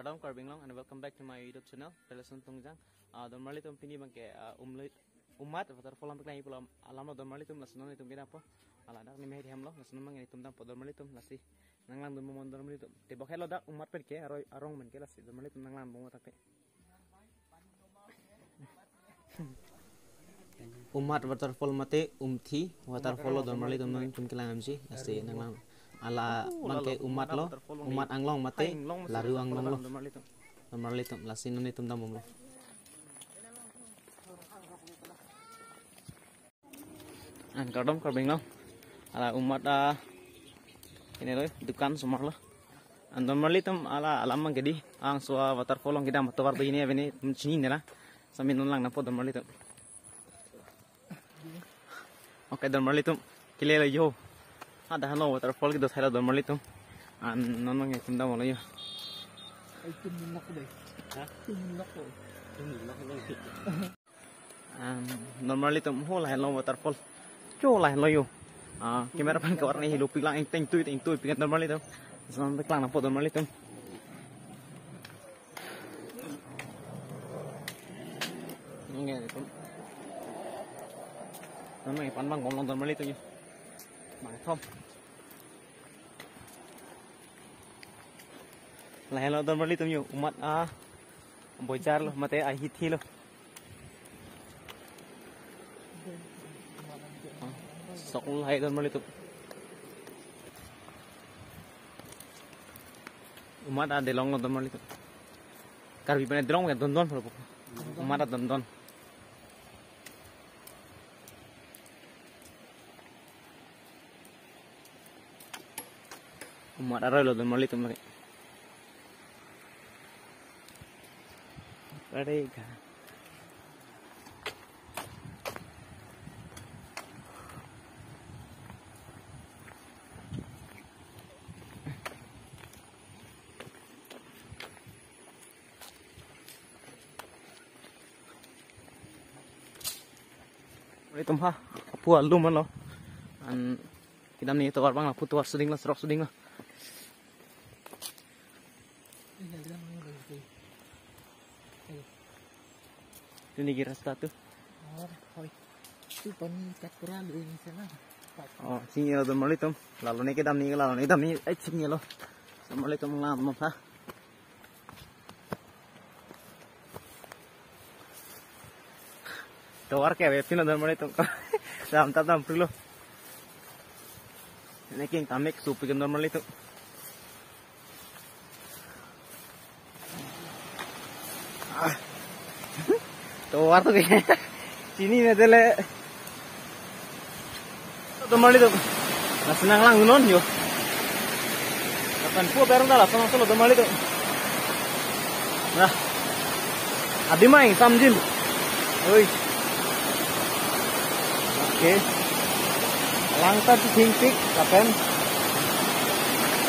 Adam Karbinglong and welcome back to my YouTube channel. Relason Tungjang. Normally tum pini bangke umat watar folam peklai pulam alam normally tum lasan tum kena apa? Ala dak ni mehi hamlo lasan mang ini tum dam normally tum lasi nanglang tum mon normally tum. Tebak hello dak umat perke arong man ke lasi normally tum nanglang bunga tak. Umat waterfall mate umthi waterfall normally tum nang tum kelang amsi lasi nanglang ala bangke umat lo umat anglong mate laru anglong lo normally tum lasi nani tum dam lo an kadam karbing lo ala umat ini lo dukan semar lo an normally tum ala alam mang gedi ang swa waterfall long kita matawar do ini aveni tum chini nela samin non lang na po normally tum okay normally tum kile yo ada halo waterfall gitu saya normally tum an non mang tum dam lo yo normally tum ho la hello waterfall cho la hello yo camera pan ka warna hidup pilang teng tui pingat normally tum sampai klang na po normally tum nghe tum nó này pan bang gong normally tum yo bang thom la hello normally tum yo umat bojar lo mate ai hit lo sok lai normally tum umat ada long normally tum karbi pene delong ya don umat ada don umat ada lo normally tum lagi Radega. Tum ha pu alum lo an kidam ni to bang la pu to suding la strok suding la ini kira rasta tuh itu poni katura lu ini sana sini lo normally tum lalu ni kidam ni sini lo normally tum lam mo ha Tawar kayak website normally tum tam perlu ini king tamek sup ikan normally tum Tawar tuh kayak sini nih tele normally tum senang lang non yo kapan pu perang dah langsung normally tum nah adi main samjil oi oke langkah di tingkik kapan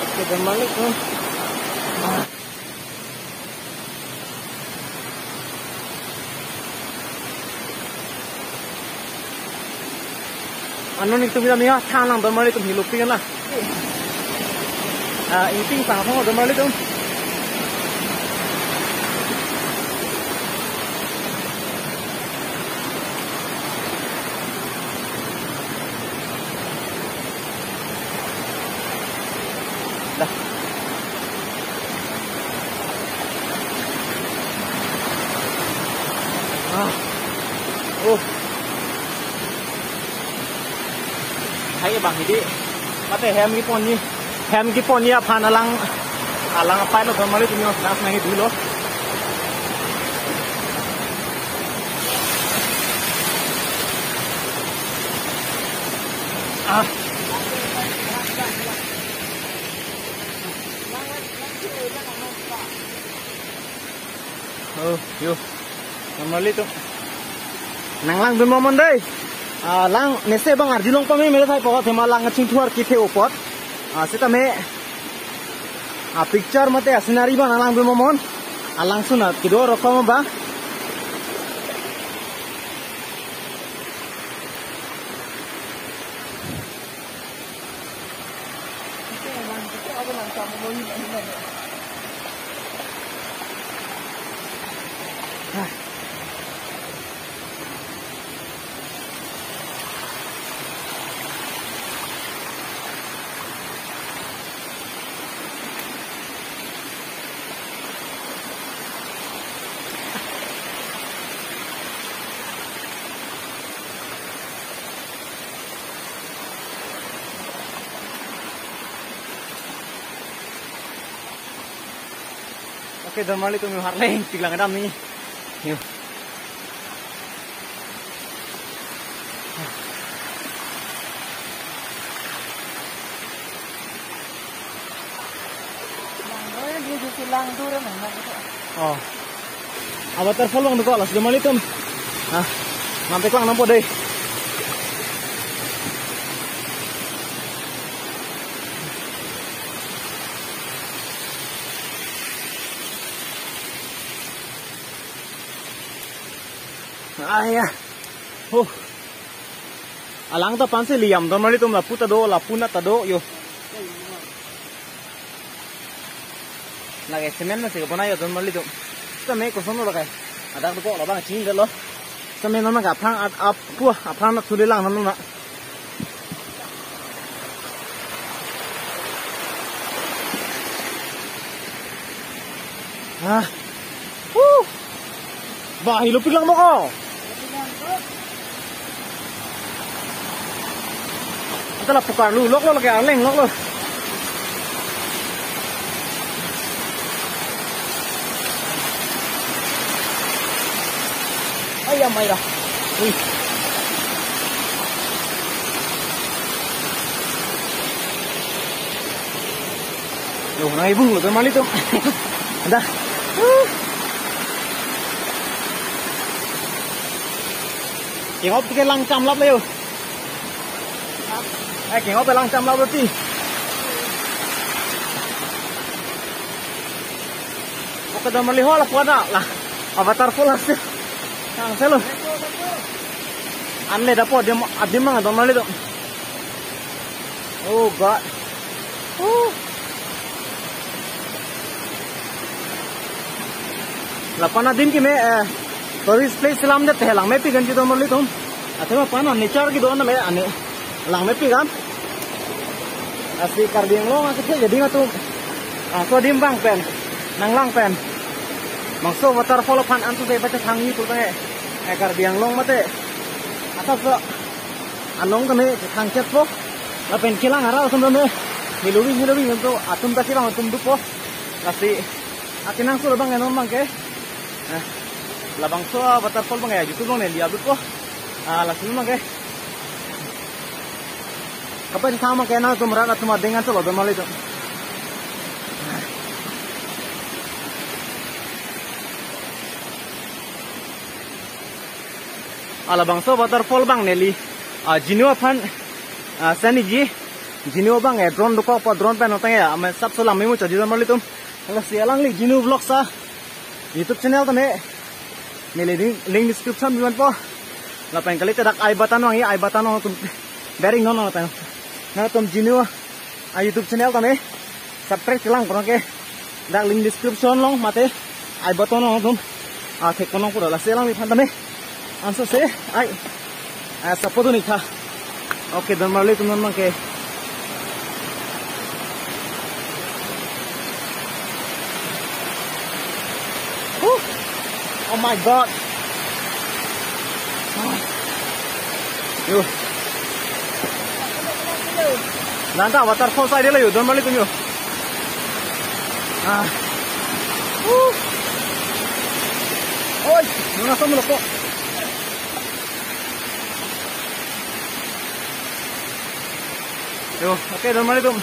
oke normally tum anu nih tuh bisa tanang normally tum hilup kan lah ini sangat normally tum Hai bang ini, mate ham ki poni apa alang apa lo normally tu nyo nas nahi dulu. Yo normally tu nanglang dun momon deh lang nese bang arjilong pami mere thai poka thema lang ching thuar ki the upot seta me picture mate scenery ba lang dun momon alang suna kido rokom ba Oke, Dormali itu mau harleng, tiglang adam nih. Yuk. Oh, waterfall bang duka lah, Dormali itu. Mampir lang nampo deh. Ayah, alang ta panse liam Dormali tum la puta do la puna tado yo. Lagi semen masih kepona yo Dormali tum. Sampai kosong lo lagi. Ada tu kok lo bang cing lo. Sampai nama gapang apang nak sulit lang nama. Bah, hilup lang mo ko. Ito lang pukar lu, lok lo lagi arleng, lok lo. Ay, amay dah. Uy. Yo, naibung lo Dormali tuh. Ada. Kieng op cái lăng trăm lắm liêu. Kieng op cái lăng trăm lắm rồi chị. Oke Dormali ho lah kuada lah. Avatar full hasil. Yang selo. Anle dapat dia adim mang Dormali tu. Oh god. Lapan adim ki me tourist place selam deh lang me pi ganti Dormali tu. Atau apa na nature ki doon na me ane lang me pi kan. Asli karbiang lo ngasih jadi ngatu. So adim bang pen. Nang lang pen. Mangso waterfall pan antu saya baca tangi tu teh. Karbiang long mate. Atas so anong kami tang chat po. Lapen kilang arah sebenarnya. Hiluwi untuk atum tak kilang atum dupo. Asli atinang so bang enon bang ke. Labang so waterfall bang ya YouTube bang lihat dupo. Langsung bang ke. Kapan sama kayak nana tu merana cuma dengan tu loh Dormali tu. Alabang so waterfall bang neli jinua pan sani ji jinua bang ya drone duko apa drone pen otang ya ame sab so lami mu jadi Dormali tum kalau sialang li jinu vlog sa YouTube channel tu ne neli link description biman po lapan kali tidak ai batan wang ya ai batan wang tum bearing non otang na tum jinua YouTube channel tu ne subscribe kelang kurang ke dak link description long mate ai batan wang tum thek konong pura la sialang li pan tu ne Answer se, ay, support ni tha. Okay, Dormali tu memang ke. Oh my God. Yo. Nanti waterfall side dia lah yo, Dormali tu yo. Oi, mana sama lo kok? Yo, oke Dormali tuh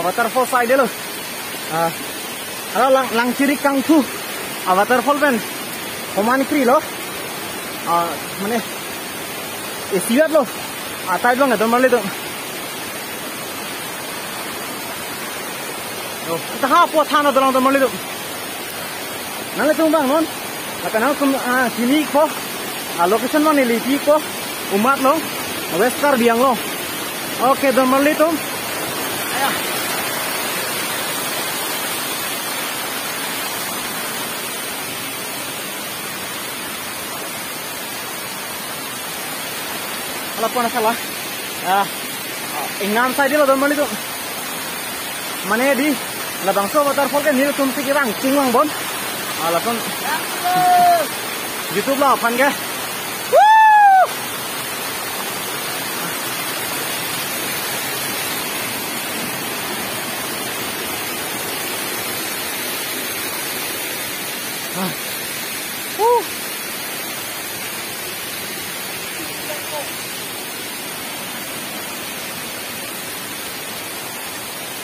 waterfall side lo. Ada lang ciri kangku waterfall pen. Komani kri lo. Mana? Siat lo. Atai dong Dormali tuh. Yo, kita hapus tanah dalam Dormali tuh. Nanti tuh bang non. Kata nang tuh sini kok. Location mana lipi kok. Umat lo. West Karbiang lo. Oke, Dormali tuh. Ayah. Ala pon salah. Ingan side lo dormali tu. Mane di labang so waterfall ke nil tum sikirang tingwang bon. Ala pon YouTube lah pan ke.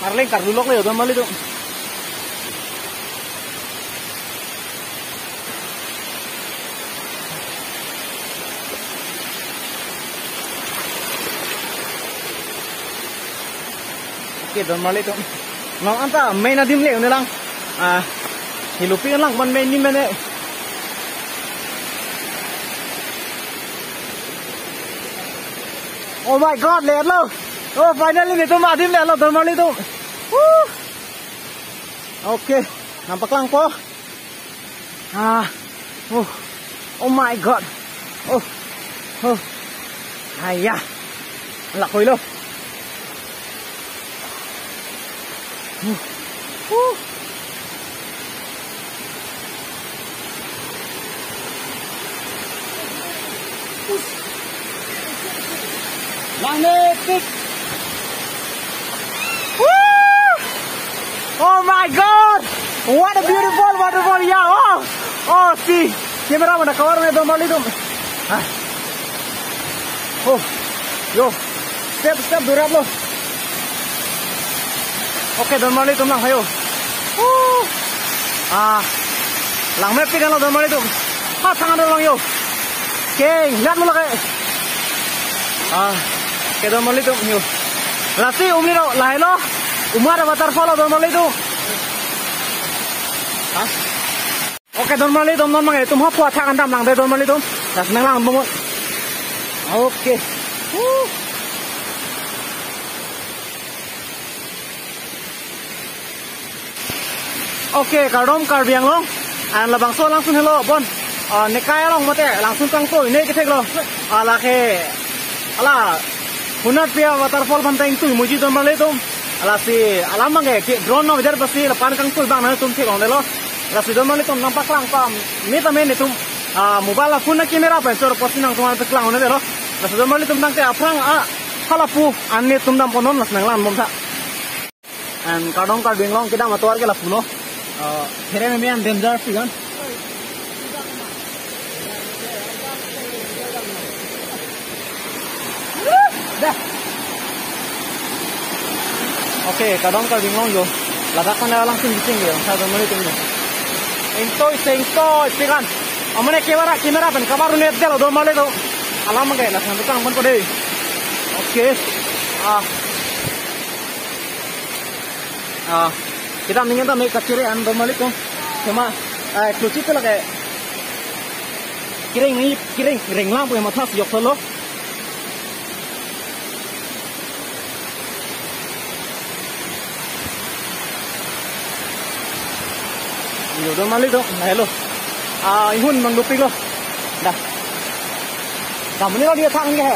Marling kardulok le dormali tu. Oke, dormali tu. Nong anta main adim le unelang. Hilupi lang man main ni mene. Oh my god, le lo. Oh, finally ni tu adim le lo dormali tu. Oke, nampak lang po. Oh my god. Ayah. Lakoy lo. Magnetic. Oh my god! What a beautiful waterfall! Yeah! Oh, see! Camera mana cover में dormali tu. Yo, step durab lo. Okay, dormali tu lang hayo. Lang map pikan lo dormali tu. Tangan lo lang yo. Keng, lihat mo lagi. Okay, dormali tu yo. Lasi umi lo, lain lo. Umar waterfall lo dormali tu. Oke, dormali tu non mangai tum hapua tangan dam lang deh dormali tu. Das nang lang bumut. Oke. Oke, kardom karbiang long. An labang so langsung hello bon. Nekai long mate langsung kang to ini kita lo. Ala ke ala hunat pia waterfall banteng tu muji dormali tu. Ala si alam mangai ke drone no idhar basi lapan kang tu bang na tum thik long de lo. Ala si dormali tu nampak lang pam. Ni tame ni tum mobile la phone na camera pa sor posinang tuan te klang de lo. Ala si dormali tum tang te aprang halapu anni tum dam ponon las nang lan mom tha. An kadong karbiang long kita matuar ke la pulo. Here में हम डेंजर फिगन oke kadang kadang bingung yo ladakan langsung bising yo saya dormali tu entoi figan amane kamera pen kabar net delo dormali tu alam ke la sang tukang pon ko deh oke kita mingin tak make kaciri an dormali tu cuma cuci tu lagi kiring lampu yang matas yok solo yo dormali tu hello ihun mangdupi lo dah kamu ni lo dia thang ke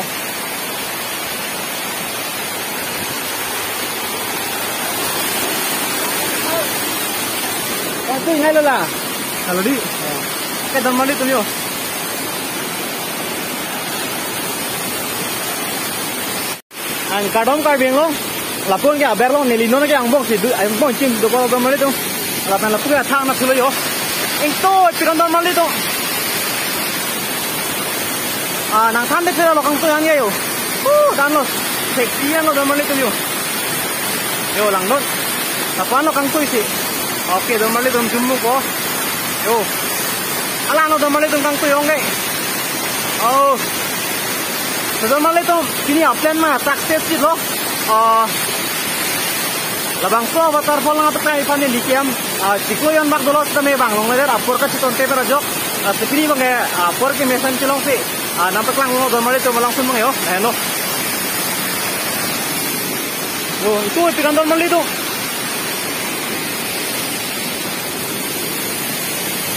itu ngay lo lah kalau di ke dormali tu yo an kadom karbiang lo lapon ke aber lo nelino ke angbong si angbong cim do ko dormali tu lapan lapun ke thang na thulo yo itu piron dormali tu nang than de lo kang tu yang yo dan lo sekian lo dormali tu yo lang lo lapan lo kang tu si oke dormali tu jumbo ko yo ala no dormali tu kang tu yong ge dormali tu kini upland ma success si lo labang so waterfall nga petai pani likiam sikoyan bak dolot tame bang long leder apor ka chiton te pero jok sekini bang apor ke mesan chilong si nampak lang lo dormali tu langsung bang yo no yo itu pikan dormali tu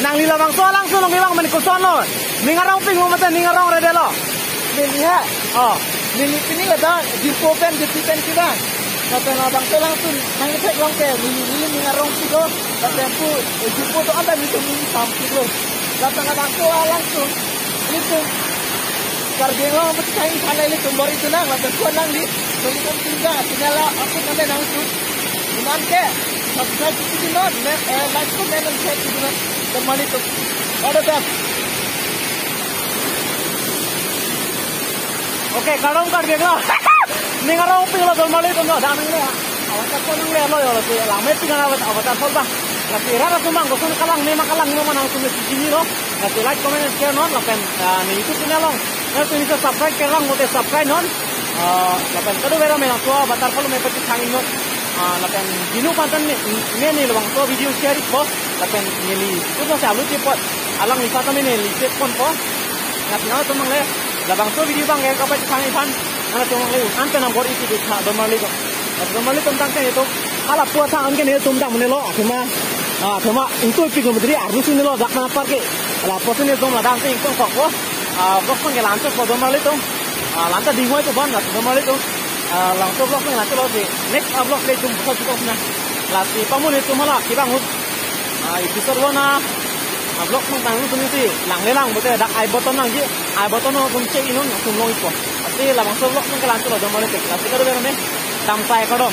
nang lila bang so langsung long ibang man ko son lo ningarong ping mo mata ningarong rede lo Melihat. Mili pini ada jipopen jipipen kita. Kata abang tu langsung nang cek long ke mili ngarong sido. Kata aku jipo tu ada mili sam sido. Kata abang tu langsung itu kargeng mesti kain sana itu tombor itu nang kata aku nang di belikan tiga tinggal aku nanti langsung nanti subscribe itu non like comment and share itu non teman itu ada tak. Oke, karong kar dia kau. Ni karong ping lo dormali tu no, dah ni. Awak tak kau nang le lo yo, tu lama tu kan awak tak kau bah. Kasi rara tu mang, kau kalang ni memang nang tu mesti sini lo. Kasi like, comment, and share non, lapen ni itu tu nalong. Nanti ni subscribe kerang, mau subscribe non. Lapen kau tu bera memang tua, batar kalau memang pasti canggih non. Lapen dinu pantan ni lo bang tua video share itu, lapen ni tu tu saya lupa cepat. Alang ni satu ni cepat pun po. Kasi nama tu mang le. Labang so video bang yang kapal canggih pan, mana tu orang lain, ante nam bor itu kita dormali tu. Dormali tu tentang itu, kalau puasa angin itu tentang mana lo, cuma itu pikir menteri arus ini lo, dak mana pergi. Kalau puasa ini tu malah tentang itu kok, kok pun kita lancar pada dormali tu, lancar di mana tu ban, dormali tu, langsung blok ni lancar lo si, next blok ni tu bukan cukup na, lagi pamun itu malah kita ngut, itu terwana. Blok mong tang tu ni lang lelang betul dak ai bottom nang ji ai bottom no kum check inun kum long ipo ati la bang so blok mong kelan tu lo domole te la tikaro bero me tam sai kado